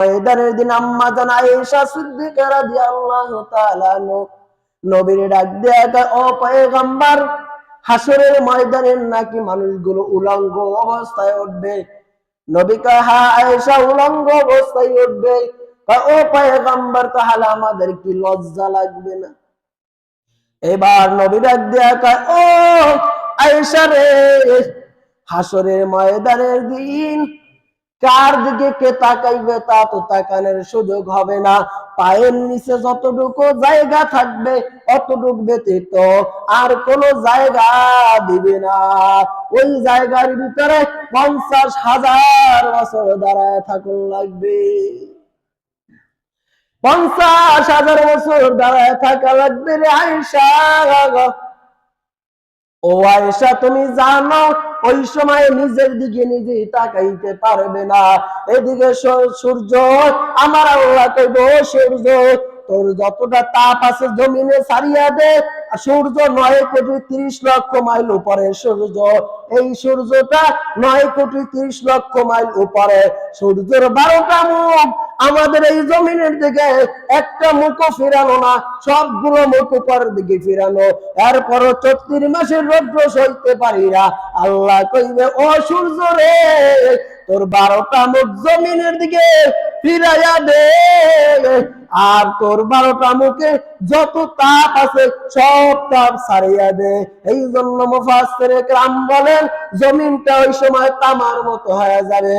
ময়দানের দিন আম্মা জান আয়েশা সিদ্দিকা রাদিয়াল্লাহু তাআলা নবীর ডাক দেয়া কয়, ও পয়গম্বর, হাসরের ময়দানে নাকি মানুষগুলো উলঙ্গ অবস্থায় উঠবে? নবী কয়, হ্যাঁ আয়েশা, উলঙ্গ অবস্থায় উঠবে। কয়, ও পয়গম্বর, তাহলে আমাদের কি লজ্জা লাগবে না? এবার নবী ডাক দেয়া কয়, ও আয়েশা রে, হাসরের ময়দানের দিন কার দিকে কে তাকাইবে তা তো তাকানোর সুযোগ হবে না। পায়ের নিচে যতটুকু জায়গা থাকবে অতটুকু ব্যতীত আর কোন জায়গা দিবে না। ওই জায়গার ভিতরে 50,000 বছর দাঁড়ায় থাকুন লাগবে। 50,000 বছর দাঁড়ায় থাকা লাগবে রে আয়েশা। ও আয়েশা, তুমি জানো ওই সময় নিজের দিকে নিজে তাকাইতে পারবে না। এদিকে সূর্য, আমার আল্লাহ কইব, সূর্য তোর যতটা তাপ আছে জমিনে ছাড়িয়া দে। সূর্য 9,30,00,000 মাইল উপরে সূর্য। এই সূর্যটা 9,30,00,000 মাইল উপরে। সূর্যের 12টা মুখ আমাদের এই জমিনের দিকে, একটা মুখও ফিরানো না, সবগুলো মুখ উপরের দিকে ফিরানো। এরপরও 34 মাসের রৌদ্র সইতে পারি না। আল্লাহ কইবে, ও সূর্য রে, তোর 12টা মুখ জমিনের দিকে ফিরাইয়া দে, আর তোর 12টা মুখে যত তাপ আছে সব তাপ ছাড়িয়া দে। এই জন্য মুফাসসিরে কেরাম বলেন, জমিনটা ওই সময় তামার মতো হয়ে যাবে।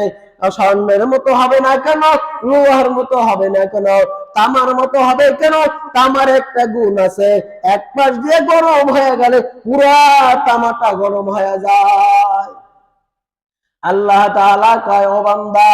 স্বর্ণের মতো হবে না কেন? লোহার মতো হবে না কেন? তামার মতো হবে কেন? তামার একটা গুণ আছে, এক পাশ দিয়ে গরম হয়ে গেলে পুরা তামাটা গরম হয়ে যায়। আল্লাহ তাআলা কয়, ও বান্দা,